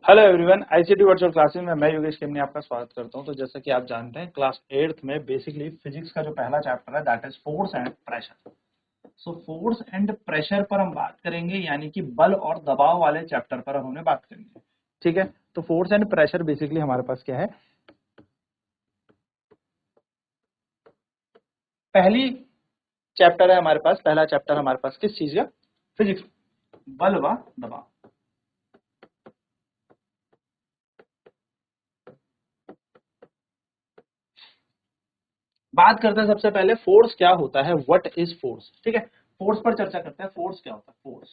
Hello everyone, ICT virtual classes में मैं योगेश केमनी आपका स्वागत करता हूं। तो जैसा कि आप जानते हैं, क्लास 8th में बेसिकली फिजिक्स का जो पहला चैप्टर है that is force and pressure. So force and pressure पर हम बात करेंगे, यानी कि बल और दबाव वाले चैप्टर पर हमने बात करेंगे। ठीक है, तो फोर्स एंड प्रेशर बेसिकली हमारे पास क्या है, पहली चैप्टर है हमारे पास, पहला चैप्टर हमारे पास किस चीज का, फिजिक्स, बल व दबाव। बात करते हैं सबसे पहले फोर्स क्या होता है, व्हाट इज फोर्स। ठीक है, फोर्स पर चर्चा करते हैं। फोर्स क्या होता है, फोर्स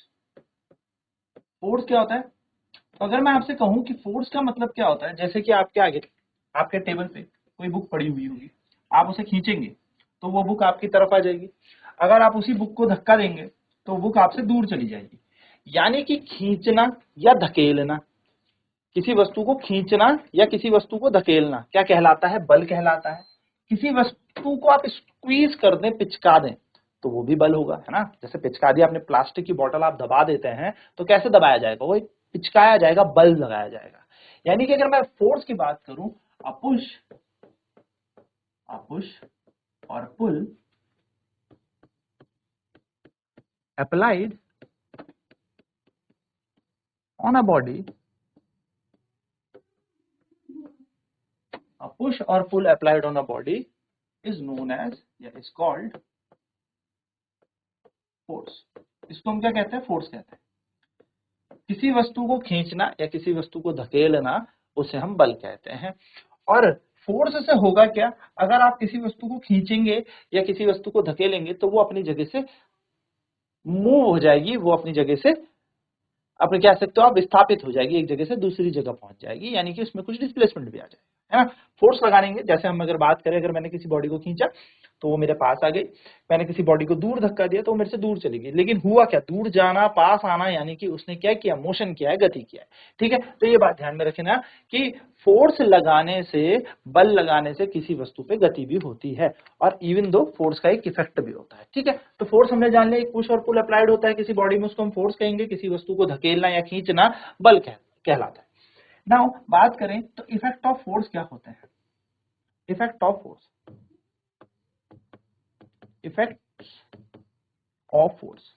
फोर्स क्या होता है। तो अगर मैं आपसे कहूं कि फोर्स का मतलब क्या होता है, जैसे कि आपके आगे आपके टेबल पे कोई बुक पड़ी हुई होगी, आप उसे खींचेंगे तो वो बुक आपकी तरफ आ जाएगी। अगर आप उसी बुक को धक्का देंगे तो बुक आपसे दूर चली जाएगी। यानी कि खींचना या धकेलना, किसी वस्तु को खींचना या किसी वस्तु को धकेलना क्या कहलाता है, बल कहलाता है। किसी वस्तु को आप स्क्वीज कर दें, पिचका दें, तो वो भी बल होगा, है ना। जैसे पिचका दिया आपने, प्लास्टिक की बोतल आप दबा देते हैं तो कैसे दबाया जाएगा, वो पिचकाया जाएगा, बल लगाया जाएगा। यानी कि अगर मैं फोर्स की बात करूं, पुश और pull applied on a body, a push or pull applied on a body is known as या is called force। इसको हम क्या कहते हैं, फोर्स कहते हैं। किसी वस्तु को खींचना या किसी वस्तु को धकेलना, उसे हम बल कहते हैं। और फोर्स से होगा क्या, अगर आप किसी वस्तु को खींचेंगे या किसी वस्तु को धकेलेंगे तो वो अपनी जगह से मूव हो जाएगी, वो अपनी जगह से, अपने कह सकते हो आप, विस्थापित हो जाएगी, एक जगह से दूसरी जगह पहुंच जाएगी, यानी कि उसमें कुछ डिस्प्लेसमेंट भी आ जाएगा, है ना। फोर्स लगाने, जैसे हम अगर बात करें, अगर मैंने किसी बॉडी को खींचा तो वो मेरे पास आ गई, मैंने किसी बॉडी को दूर धक्का दिया तो वो मेरे से दूर चली गई। लेकिन हुआ क्या, दूर जाना, पास आना, यानी कि उसने क्या किया, मोशन किया है, गति किया है। ठीक है, तो ये बात ध्यान में रखना कि फोर्स लगाने से, बल लगाने से किसी वस्तु पे गति भी होती है, और इवन दो फोर्स का एक इफेक्ट भी होता है। ठीक है, तो फोर्स हमने जान लिया, एक पुश और पुल अप्लाइड होता है किसी बॉडी में, उसको हम फोर्स कहेंगे। किसी वस्तु को धकेलना या खींचना बल कहलाता है। नाउ बात करें तो इफेक्ट ऑफ फोर्स क्या होते हैं। Effect of force, effect of force,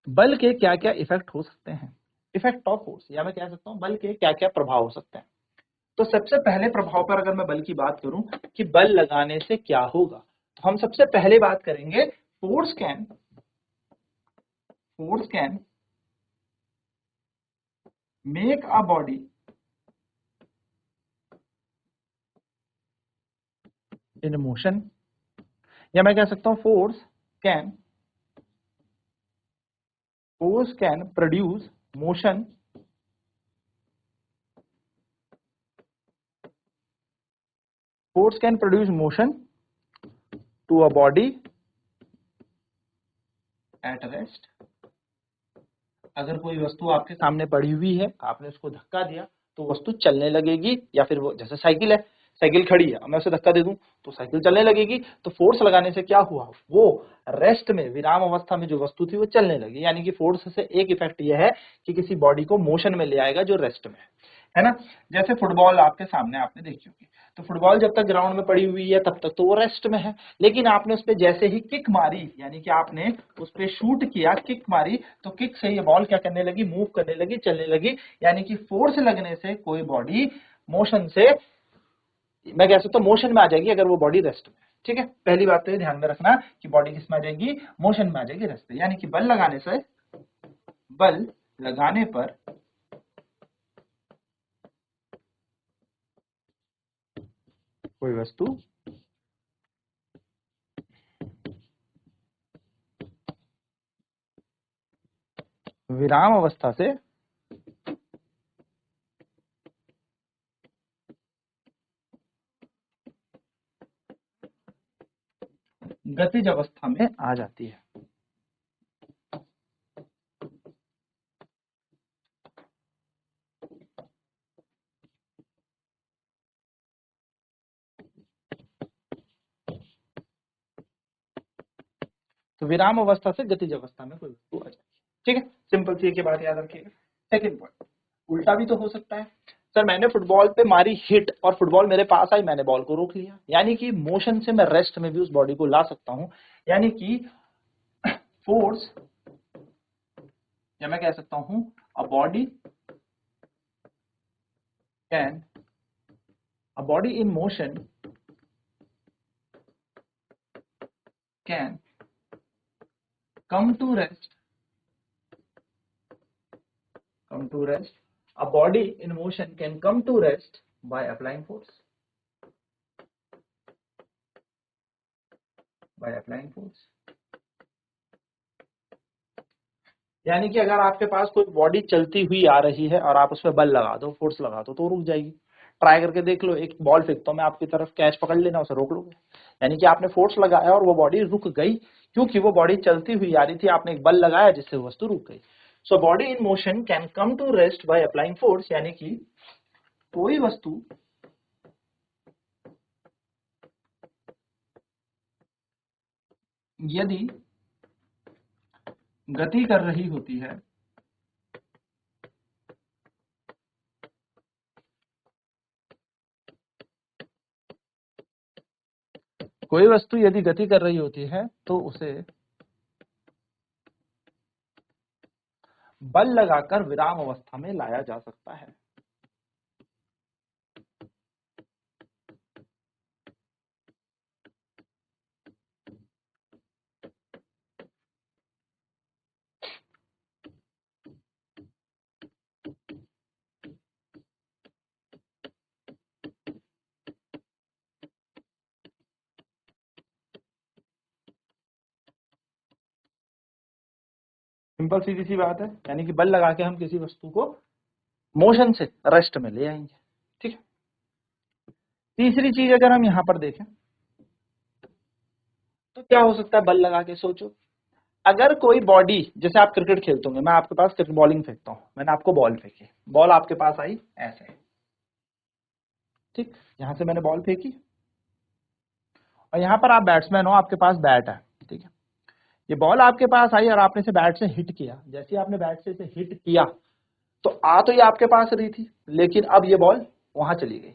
बल के क्या क्या इफेक्ट हो सकते हैं। इफेक्ट ऑफ फोर्स, या मैं कह सकता हूं बल के क्या क्या प्रभाव हो सकते हैं। तो सबसे पहले प्रभाव पर अगर मैं बल की बात करूं कि बल लगाने से क्या होगा, तो हम सबसे पहले बात करेंगे, force can make a body in motion, या मैं कह सकता हूं can force can produce motion force can produce motion to a body at rest। अगर कोई वस्तु आपके सामने पड़ी हुई है, आपने उसको धक्का दिया तो वस्तु चलने लगेगी, या फिर वो, जैसे साइकिल है, साइकिल खड़ी है, मैं उसे धक्का दे दूं तो साइकिल चलने लगेगी। तो फोर्स लगाने से क्या हुआ, वो रेस्ट में, विराम अवस्था में जो वस्तु थी वो चलने लगी। यानी कि फोर्स से एक इफेक्ट यह है कि किसी बॉडी को मोशन में ले आएगा जो रेस्ट में है ना। जैसे फुटबॉल आपके सामने आपने देखी होगी, तो फुटबॉल जब तक ग्राउंड में पड़ी हुई है तब तक तो वो रेस्ट में है, लेकिन आपने उस पर जैसे ही किक मारी, यानी कि आपने उस पर शूट किया, किक मारी, तो किक से ये बॉल क्या करने लगी, मूव करने लगी, चलने लगी। यानी कि फोर्स लगने से कोई बॉडी मोशन से, मैं कह सकता हूं मोशन में आ जाएगी अगर वो बॉडी रेस्ट में है। ठीक है, पहली बात तो ये ध्यान में रखना कि बॉडी किस में आ जाएगी, मोशन में आ जाएगी, रेस्ट में। यानी कि बल लगाने पर कोई वस्तु विराम अवस्था से गतिज अवस्था में आ जाती है। तो विराम अवस्था से गतिज अवस्था में कोई वस्तु आ जाती है। ठीक है, सिंपल सी एक बात याद रखिएगा। सेकंड पॉइंट, उल्टा भी तो हो सकता है। सर मैंने फुटबॉल पे मारी हिट और फुटबॉल मेरे पास आई, मैंने बॉल को रोक लिया, यानी कि मोशन से मैं रेस्ट में भी उस बॉडी को ला सकता हूं। यानी कि फोर्स, या मैं कह सकता हूं a body can, a body in motion can come to rest, come to rest. A body in motion can come to rest by applying force. By applying force. यानी कि अगर आपके पास कोई बॉडी चलती हुई आ रही है और आप उस पर बल लगा दो, फोर्स लगा दो, तो रुक जाएगी। ट्राई करके देख लो, एक बॉल फेंकता हूं मैं आपकी तरफ, कैच पकड़ लेना, उसे रोक लोगे। यानी कि आपने फोर्स लगाया और वो बॉडी रुक गई, क्योंकि वो बॉडी चलती हुई आ रही थी, आपने एक बल लगाया जिससे वो वस्तु रुक गई। So body in motion can come to rest by applying force, यानी कि कोई वस्तु यदि गति कर रही होती है, कोई वस्तु यदि गति कर रही होती है तो उसे बल लगाकर विराम अवस्था में लाया जा सकता है। सिंपल सीधी सी बात है, यानी कि बल लगा के हम किसी वस्तु को मोशन से रेस्ट में ले आएंगे। ठीक है। तीसरी चीज अगर हम यहां पर देखें तो क्या हो सकता है बल लगा के, सोचो। अगर कोई बॉडी, जैसे आप क्रिकेट खेलते होंगे, मैं आपके पास क्रिकेट बॉलिंग फेंकता हूं, मैंने आपको बॉल फेंकी, बॉल आपके पास आई ऐसे, ठीक, यहां से मैंने बॉल फेंकी और यहां पर आप बैट्समैन हो, आपके पास बैट है, ठीक है। ये बॉल आपके पास आई और आपने इसे बैट से हिट किया। जैसे ही आपने बैट से इसे हिट किया तो आ तो ये आपके पास रही थी, लेकिन अब ये बॉल वहां चली गई।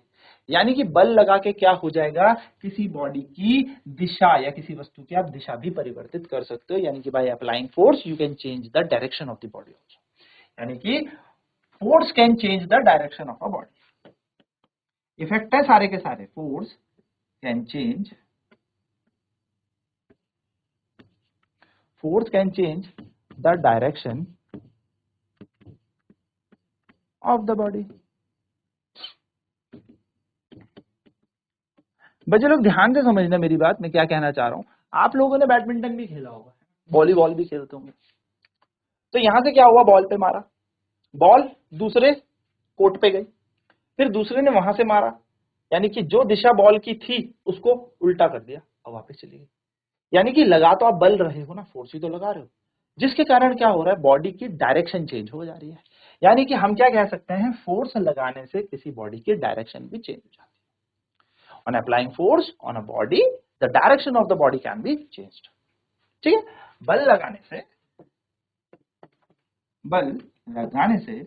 यानी कि बल लगा के क्या हो जाएगा, किसी बॉडी की दिशा या किसी वस्तु की आप दिशा भी परिवर्तित कर सकते हो। यानी कि bye applying force you can change the direction of the body also. यानी कि force can change the direction of a body. Effect है सारे के सारे, force can change, force can change the direction of the body। बच्चे लोग ध्यान से समझना मेरी बात, मैं क्या कहना चाह रहा हूं। आप लोगों ने बैडमिंटन भी खेला होगा, वॉलीबॉल भी खेलते होंगे। तो यहां से क्या हुआ, बॉल पे मारा, बॉल दूसरे कोर्ट पे गई, फिर दूसरे ने वहां से मारा, यानी कि जो दिशा बॉल की थी उसको उल्टा कर दिया और वापस चली गई। यानी कि लगा तो आप बल रहे हो ना, फोर्स ही तो लगा रहे हो, जिसके कारण क्या हो रहा है, बॉडी की डायरेक्शन चेंज हो जा रही है। यानी कि हम क्या कह सकते हैं, फोर्स लगाने से किसी बॉडी की डायरेक्शन भी चेंज हो जाती है। On applying force on a body the direction of the body can be changed. ठीक है। बल लगाने से, बल लगाने से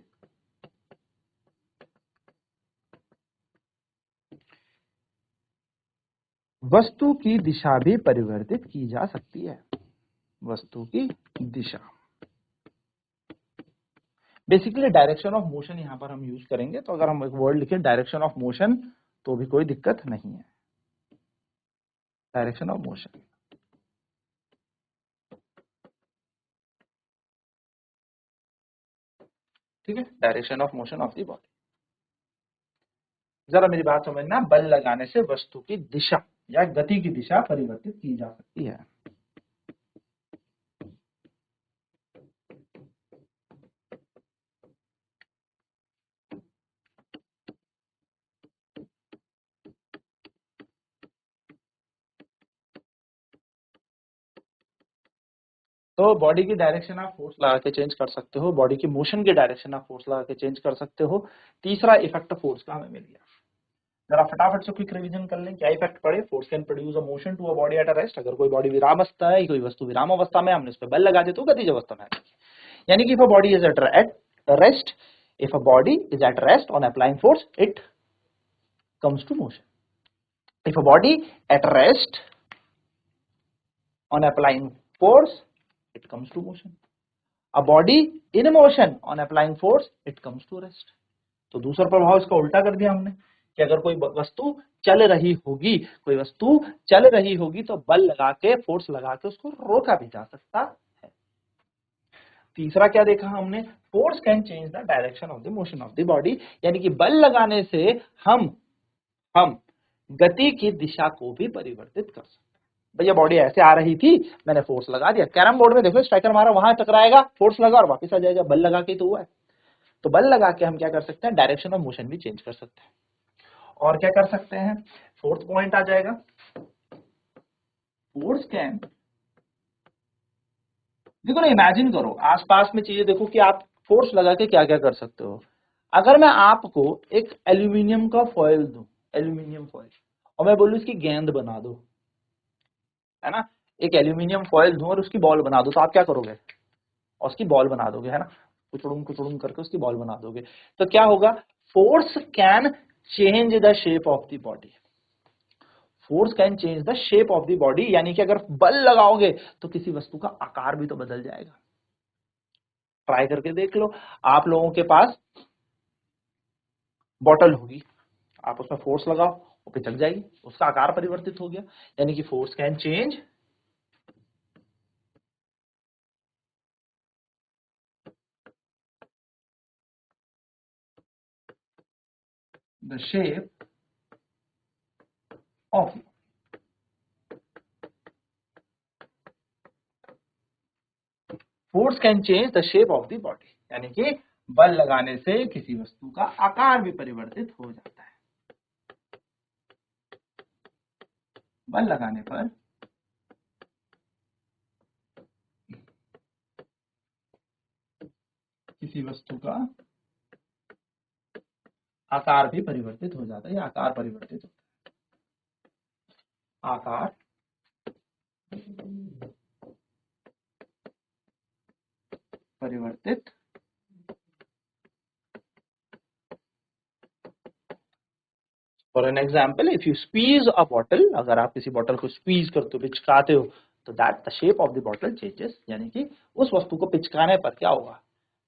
वस्तु की दिशा भी परिवर्तित की जा सकती है। वस्तु की दिशा, बेसिकली डायरेक्शन ऑफ मोशन यहां पर हम यूज करेंगे। तो अगर हम एक वर्ड लिखें डायरेक्शन ऑफ मोशन तो भी कोई दिक्कत नहीं है। डायरेक्शन ऑफ मोशन, ठीक है, direction of motion of the body. जरा मेरी बात समझना, बल लगाने से वस्तु की दिशा या गति की दिशा परिवर्तित की जा सकती है। तो बॉडी की डायरेक्शन आप फोर्स लगा के चेंज कर सकते हो, बॉडी की मोशन की डायरेक्शन आप फोर्स लगा के चेंज कर सकते हो। तीसरा इफेक्ट फोर्स का हमें मिल गया। जरा फटाफट से क्विक रिवीजन कर लें, क्या इफेक्ट पड़े, force can produce a motion to a body at a rest. अगर कोई बॉडी विराम अवस्था है, कोई वस्तु विराम अवस्था में, हमने उस पर बल लगा दिया तो गतिज अवस्था में आ जाएगी। यानी कि if a body is at rest If a body is at rest on applying force, it comes to motion. If a body at rest on applying force, it comes to motion. A body in motion on applying force, it comes to rest. तो दूसरा प्रभाव इसका उल्टा कर दिया हमने कि अगर कोई वस्तु चल रही होगी, तो बल लगा के, फोर्स लगा के उसको रोका भी जा सकता है। तीसरा क्या देखा हमने, force can change the direction of the motion of the body, यानी कि बल लगाने से हम गति की दिशा को भी परिवर्तित कर सकते हैं। भैया बॉडी ऐसे आ रही थी, मैंने फोर्स लगा दिया, कैरम बोर्ड में देखो स्ट्राइकर मारा, वहां टकराएगा, फोर्स लगा और वापस आ जाएगा, बल लगा के तो हुआ है। तो बल लगा के हम क्या कर सकते हैं, डायरेक्शन ऑफ मोशन भी चेंज कर सकते हैं। और क्या कर सकते हैं, फोर्थ पॉइंट आ जाएगा, फोर्स कैन, देखो ना, इमेजिन करो आसपास में चीजें देखो कि आप फोर्स लगा के क्या क्या कर सकते हो। अगर मैं आपको एक एल्यूमिनियम का फॉयल दूं, एल्यूमिनियम फॉयल, और मैं बोलूं इसकी गेंद बना दो, है ना, एक एल्यूमिनियम फॉयल दूं और उसकी बॉल बना दो, तो आप क्या करोगे, और उसकी बॉल बना दोगे, है ना, कुचड़ुम करके उसकी बॉल बना दोगे। तो क्या होगा, force can change the shape of the body, force can change the shape of the body, यानी कि अगर बल लगाओगे तो किसी वस्तु का आकार भी तो बदल जाएगा। ट्राई करके देख लो, आप लोगों के पास बॉटल होगी, आप उसमें फोर्स लगाओ, वो पिचक जाएगी, उसका आकार परिवर्तित हो गया, यानी कि force can change the shape of, force can change the shape of the body, यानी कि बल लगाने से किसी वस्तु का आकार भी परिवर्तित हो जाता है। बल लगाने पर किसी वस्तु का आकार भी परिवर्तित हो जाता है, या आकार परिवर्तित होता है, आकार परिवर्तित। For an example, if you squeeze a bottle, अगर आप किसी बॉटल को स्क्वीज करते हो, पिचकाते हो, तो that the shape of the bottle changes, यानी कि उस वस्तु को पिचकाने पर क्या होगा,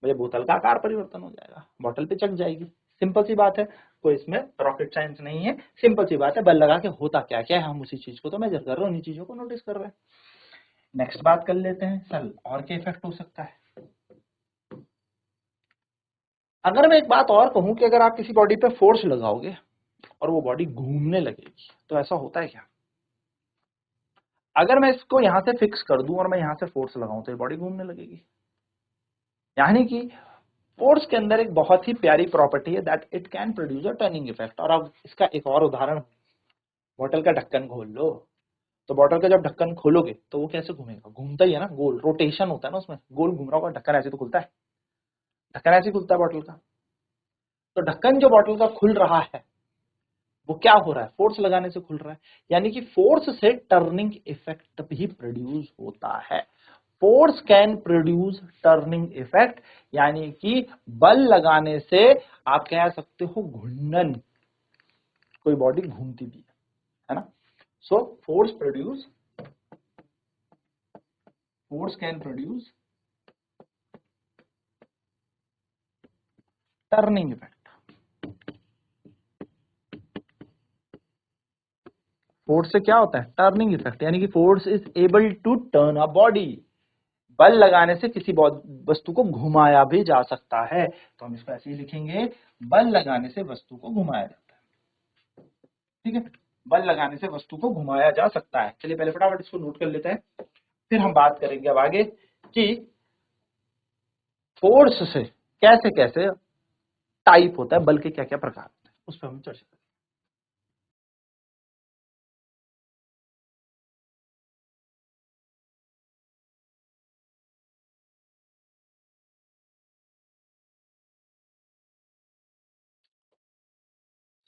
मुझे बोतल का आकार परिवर्तन हो जाएगा, बॉटल पिचक जाएगी। सिंपल सी बात है, कोई इसमें रॉकेट साइंस नहीं है, सिंपल सी बात है, बल लगा के होता क्या क्या है, हम उसी चीज को तो मेजर कर रहे हैं, उन्हीं चीजों को नोटिस कर रहे हैं। नेक्स्ट बात कर लेते हैं, सर और क्या इफेक्ट हो सकता है। अगर मैं एक बात और कहूं कि अगर आप किसी बॉडी पे फोर्स लगाओगे और वो बॉडी घूमने लगेगी, तो ऐसा होता है क्या, अगर मैं इसको यहां से फिक्स कर दूं और मैं यहां से फोर्स लगाऊं तो ये बॉडी घूमने लगेगी। यानी कि फोर्स के अंदर एक बहुत ही प्यारी प्रॉपर्टी है, that it can produce a turning effect. और अब इसका एक और उदाहरण, बॉटल का ढक्कन खोल लो, तो बॉटल का जब ढक्कन खोलोगे तो वो कैसे घूमेगा, घूमता ही है ना, गोल रोटेशन होता है ना उसमें, गोल घूम रहा होगा, ढक्कन ऐसे तो खुलता है, ढक्कन ऐसे खुलता है बॉटल का। तो ढक्कन जो बॉटल का खुल रहा है वो क्या हो रहा है, फोर्स लगाने से खुल रहा है, यानी कि फोर्स से टर्निंग इफेक्ट भी प्रोड्यूस होता है। Force can produce turning effect, यानी कि बल लगाने से आप कह सकते हो घूर्णन, कोई बॉडी घूमती भी है ना। So force can produce turning effect. Force से क्या होता है, टर्निंग इफेक्ट, यानी कि force is able to turn a body, बल लगाने से किसी वस्तु को घुमाया भी जा सकता है। तो हम इसको ऐसे ही लिखेंगे, बल लगाने से वस्तु को घुमाया जाता है, ठीक है, बल लगाने से वस्तु को घुमाया जा सकता है। चलिए पहले फटाफट इसको नोट कर लेते हैं, फिर हम बात करेंगे अब आगे कि फोर्स से कैसे कैसे टाइप होता है, बल के क्या क्या प्रकार होते हैं, उस पर हम चर्चा करेंगे।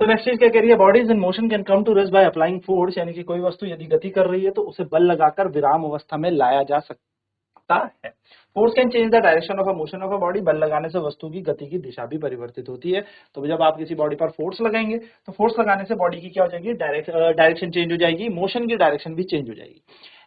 तो नेक्स्ट चीज क्या कह रही है, bodies in motion can come to rest by applying force, यानी कि कोई वस्तु यदि गति कर रही है तो उसे बल लगाकर विराम अवस्था में लाया जा सकता सकता है। Force can change the direction of a motion of a body, बल लगाने से वस्तु की गति की दिशा भी परिवर्तित होती है। तो जब आप किसी बॉडी पर फोर्स लगाएंगे तो फोर्स लगाने से बॉडी की क्या हो जाएगी, डायरेक्शन चेंज हो जाएगी, मोशन की डायरेक्शन भी चेंज हो जाएगी।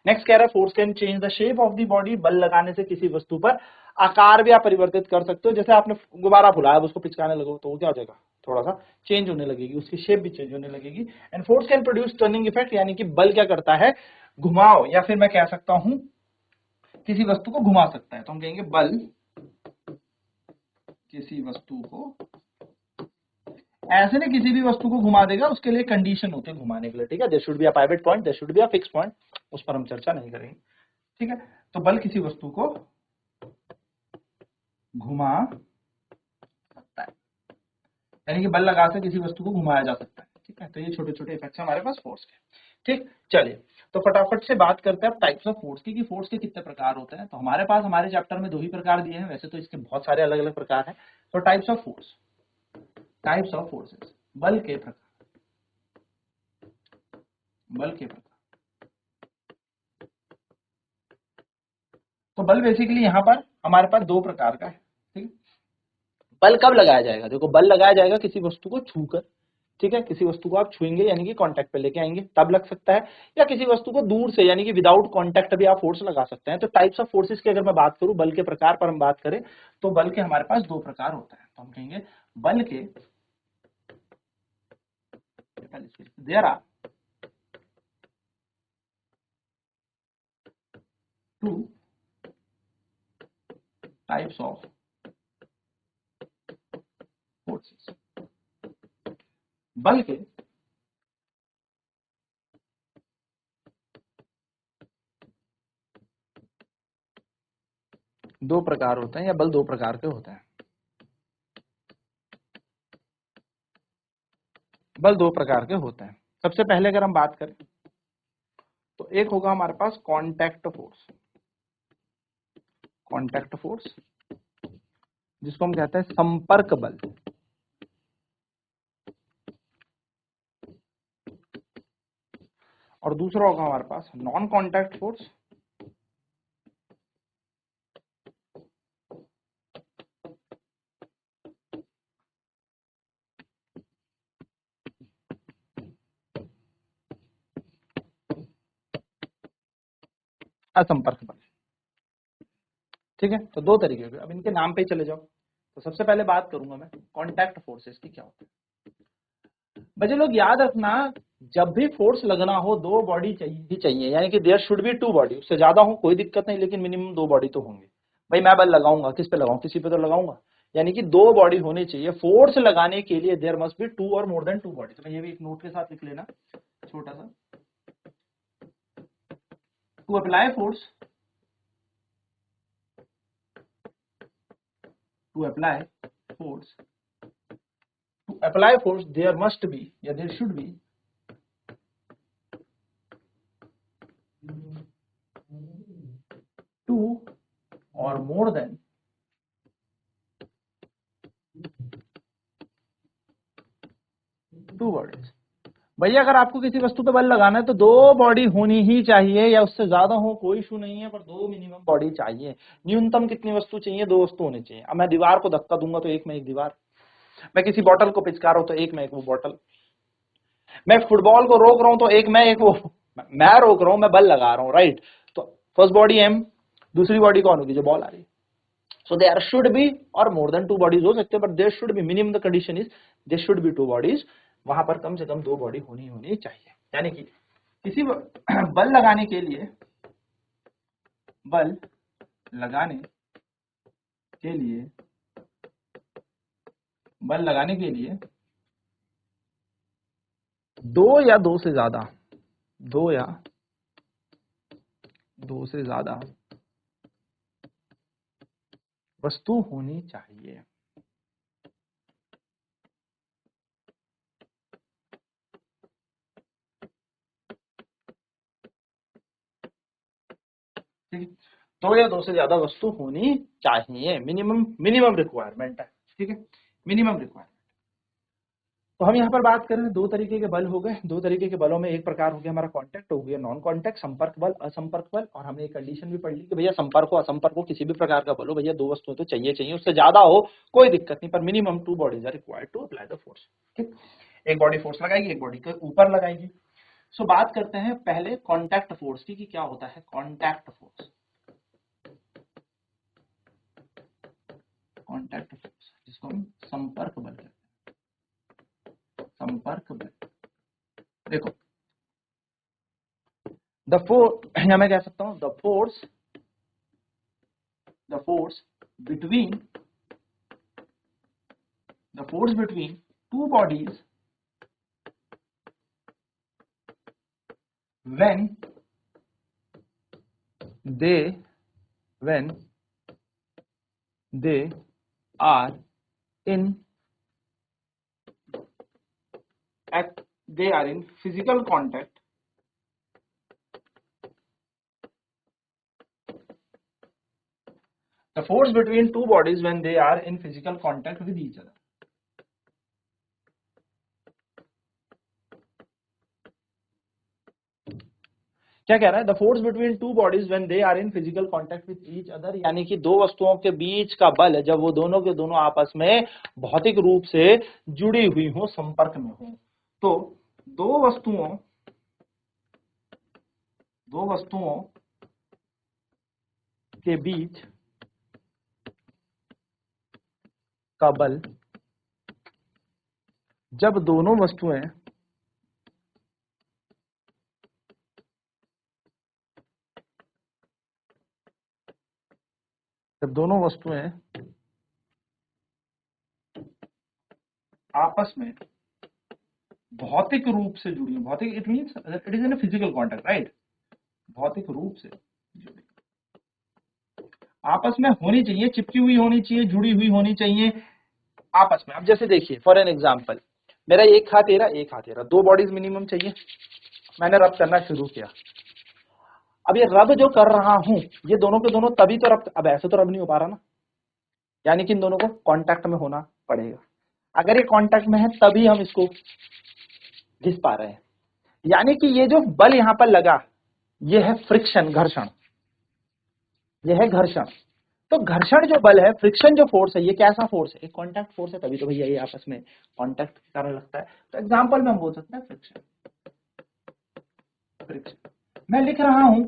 नेक्स्ट कह रहा है force can change the shape of the body, बल लगाने से किसी वस्तु पर आकार भी आप परिवर्तित कर सकते हो। जैसे आपने गुब्बारा फुलाया, उसको पिचकाने लगो तो वो क्या हो जाएगा, थोड़ा सा चेंज होने लगेगी, उसकी शेप भी चेंज होने लगेगी। And force can produce turning effect, यानी कि बल क्या करता है, घुमाव, या फिर मैं कह सकता हूं किसी वस्तु को घुमा सकता है। तो हम कहेंगे बल किसी वस्तु को, ऐसे नहीं किसी भी वस्तु को घुमा देगा, उसके लिए कंडीशन होते हैं घुमाने के लिए, ठीक है। There should be a pivot point, there should be a fix point, उस पर हम चर्चा नहीं करेंगे, ठीक है। तो बल किसी वस्तु को घुमा सकता है, यानी कि बल लगा से किसी वस्तु को घुमाया जा सकता है, ठीक है। तो ये छोटे छोटे इफेक्ट्स हमारे पास फोर्स के, ठीक। चलिए तो फटाफट से बात करते हैं टाइप्स ऑफ फोर्स की, कि फोर्स के कितने प्रकार होते हैं। तो हमारे पास हमारे चैप्टर में 2 ही प्रकार दिए हैं, वैसे तो इसके बहुत सारे अलग अलग प्रकार हैं। तो types of force, types of forces, बल के प्रकार, बल के प्रकार। तो बल बेसिकली यहाँ पर हमारे पास 2 प्रकार का है, ठीक है। बल कब लगाया जाएगा, देखो बल लगाया जाएगा किसी वस्तु को छूकर, ठीक है। किसी वस्तु को आप छुएंगे यानी कि कांटेक्ट पे लेके आएंगे तब लग सकता है, या किसी वस्तु को दूर से यानी कि विदाउट कांटेक्ट भी आप फोर्स लगा सकते हैं। तो टाइप्स ऑफ फोर्सेस की अगर मैं बात करूं, बल के प्रकार पर हम बात करें, तो बल के हमारे पास 2 प्रकार होते हैं। तो हम कहेंगे बल के there are 2 types of forces. बल के 2 प्रकार होते हैं, या बल 2 प्रकार के होते हैं। बल 2 प्रकार के होते हैं। सबसे पहले अगर हम बात करें तो एक होगा हमारे पास कांटेक्ट फोर्स, कांटेक्ट फोर्स जिसको हम कहते हैं संपर्क बल, और दूसरा होगा हमारे पास नॉन कांटेक्ट फोर्स, असंपर्क बल, ठीक है। तो 2 तरीके के, अब इनके नाम पे ही चले जाओ। तो सबसे पहले बात करूंगा मैं कांटेक्ट फोर्सेस की, क्या होता है। बच्चे लोग याद रखना, जब भी फोर्स लगना हो 2 बॉडी चाहिए ही चाहिए, यानी कि देयर शुड बी 2 बॉडी, उससे ज्यादा हो कोई दिक्कत नहीं, लेकिन मिनिमम 2 बॉडी तो होंगे। भाई मैं बल लगाऊंगा, किस पे लगाऊं, किसी पे तो लगाऊंगा, यानी कि 2 बॉडी होनी चाहिए फोर्स लगाने के लिए। देयर मस्ट बी 2 और मोर देन 2 बॉडी। तो मैं ये भी एक नोट के साथ लिख लेना छोटा सा, to apply force, to apply force, to apply force there must be, या there should be 2 or more than 2 bodies। भैया अगर आपको किसी वस्तु पे बल लगाना है तो 2 बॉडी होनी ही चाहिए, या उससे ज्यादा हो कोई इशू नहीं है, पर 2 मिनिमम बॉडी चाहिए। न्यूनतम कितनी वस्तु चाहिए, 2 वस्तु होनी चाहिए। अब मैं दीवार को धक्का दूंगा तो एक में एक दीवार, मैं किसी बॉटल को पिचका रहा हूं तो एक में एक वो बॉटल, मैं फुटबॉल को रोक रहा हूं तो एक में एक वो, मैं रोक रहा हूं, मैं बल लगा रहा हूं, राइट। तो फर्स्ट बॉडी एम, दूसरी बॉडी कौन होगी, जो बॉल आ रही है। सो देयर शुड बी, और मोर देन 2 बॉडीज हो सकते हैं, but there should be, minimum the condition is there should be 2 bodies. वहां पर कम से कम 2 बॉडी होनी चाहिए। यानी कि किसी बल लगाने के लिए, बल लगाने के लिए, बल लगाने के लिए 2 या 2 से ज्यादा, 2 या 2 से ज्यादा वस्तु होनी चाहिए। ठीक है, 2 या 2 से ज्यादा वस्तु होनी चाहिए, मिनिमम रिक्वायरमेंट है, ठीक है, मिनिमम रिक्वायरमेंट। तो हम यहाँ पर बात करें दो तरीके के बल हो गए। दो तरीके के बलों में एक प्रकार हो गया हमारा कांटेक्ट, हो गया नॉन कांटेक्ट, संपर्क बल, असंपर्क बल। और हमने एक कंडीशन भी पढ़ ली कि भैया संपर्क हो असंपर्क हो किसी भी प्रकार का बल हो, भैया दो वस्तुएं तो चाहिए, उससे ज्यादा हो कोई दिक्कत नहीं, पर minimum 2 bodies are required to apply the force. ठीक, एक बॉडी फोर्स लगाएगी, एक बॉडी के ऊपर लगाएगी। सो बात करते हैं पहले कॉन्टैक्ट फोर्स की कि क्या होता है कॉन्टैक्ट फोर्स। कॉन्टैक्ट फोर्स जिसको हम संपर्क बल कहते हैं, संपर्क बल। देखो द फोर्स, या मैं कह सकता हूं the force between two bodies when they are in physical contact the force between two bodies when they are in physical contact with each other। क्या कह रहा है the force between two bodies when they are in physical contact with each other, यानी कि दो वस्तुओं के बीच का बल जब वो दोनों के दोनों आपस में भौतिक रूप से जुड़ी हुई हो, संपर्क में हो। तो दो वस्तुओं के बीच का बल जब दोनों वस्तुएं आपस में भौतिक रूप से जुड़ी, भौतिक it means it is in physical contact, right, भौतिक रूप से जुड़ी आपस में होनी चाहिए, चिपकी हुई होनी चाहिए, जुड़ी हुई होनी चाहिए आपस में। अब जैसे देखिए फॉर एन एग्जांपल, मेरा एक हाथ तेरा, एक हाथ तेरा, दो बॉडीज मिनिमम चाहिए। मैंने रब करना शुरू किया, अब ये रब जो कर रहा हूं ये दोनों के दोनों तभी तो रब, अब ऐसे तो रब नहीं हो पा रहा ना, यानी कि इन दोनों को कांटेक्ट में होना पड़ेगा। अगर ये कांटेक्ट में है तभी हम इसको घिस पा रहे हैं, यानी कि ये जो बल यहां पर लगा ये है फ्रिक्शन, घर्षण, ये है घर्षण। तो घर्षण जो बल है, फ्रिक्शन जो फोर्स है, ये कैसा फोर्स है, एक कांटेक्ट फोर्स है, तभी तो भैया ये आपस में कांटेक्ट के कारण लगता है। तो एग्जांपल में हम बोल सकते हैं फ्रिक्शन। मैं लिख रहा हूं,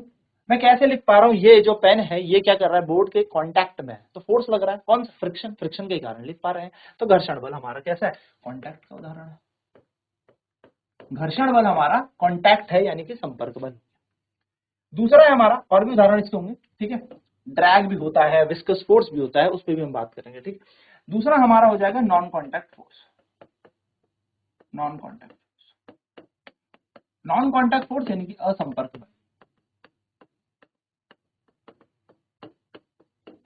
मैं कैसे लिख पा रहा हूं, ये जो पेन है ये क्या कर रहा है, बोर्ड के कांटेक्ट में है, तो फोर्स लग रहा है, कौन सा, फ्रिक्शन, फ्रिक्शन के कारण लिख पा रहे हैं। तो घर्षण बल हमारा कैसा है, कांटेक्ट का उदाहरण है। घर्षण बल हमारा कांटेक्ट है, यानी कि संपर्क बल। दूसरा है हमारा, और भी उदाहरण इसके होंगे, ठीक है, ड्रैग भी होता है, विस्कस फोर्स भी होता है, उस पर भी हम बात करेंगे। ठीक, दूसरा हमारा हो जाएगा non contact force. Non contact force यानी कि असंपर्क बल।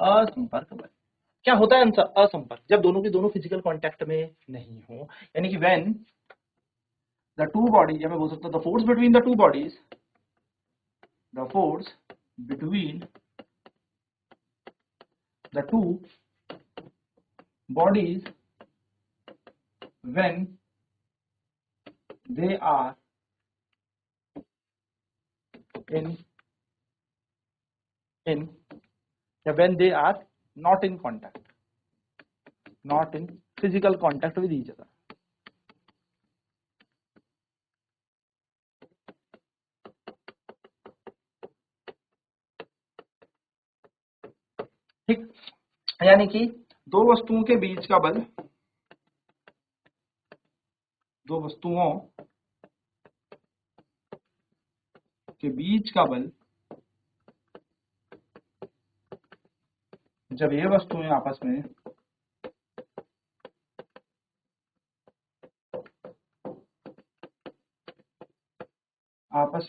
असंपर्क बल क्या होता है, असंपर्क जब दोनों के दोनों फिजिकल कांटेक्ट में नहीं हो, यानी कि व्हेन द टू बॉडीज, या मैं बोल सकता हूं the force between the two bodies, the force between the two bodies when they are in when they are not in physical contact with each other। ठीक, यानी कि दो वस्तुओं के बीच का बल, दो वस्तुओं के बीच का बल जब ये वस्तुएं आपस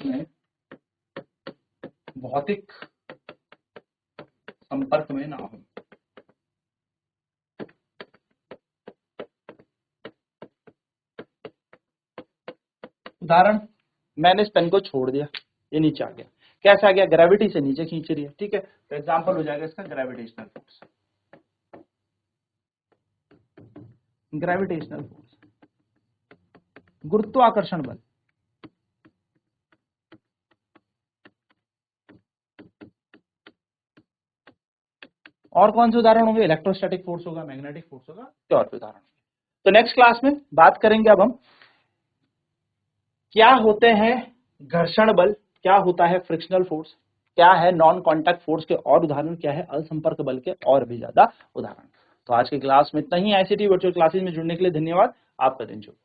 में भौतिक संपर्क में ना हो। उदाहरण, मैंने इस पेन को छोड़ दिया, ये नीचे आ गया, कैसे आ गया, ग्रेविटी से नीचे खींच रही है। ठीक है, तो एग्जांपल हो जाएगा इसका ग्रेविटेशनल फोर्स। ग्रेविटेशनल फोर्स गुरुत्वाकर्षण बल। और कौन से उदाहरण होंगे? इलेक्ट्रोस्टैटिक फोर्स होगा, मैग्नेटिक फोर्स होगा, और भी उदाहरण। तो नेक्स्ट क्लास में बात करेंगे अब हम क्या होते हैं घर्षण बल, क्या होता है फ्रिक्शनल फोर्स, क्या है नॉन कांटेक्ट फोर्स के और उदाहरण, क्या है असंपर्क बल के और भी ज्यादा उदाहरण। तो आज की क्लास में इतना ही। आईसीटी वर्चुअल क्लासेस में जुड़ने के लिए धन्यवाद। आपका दिन शुभ।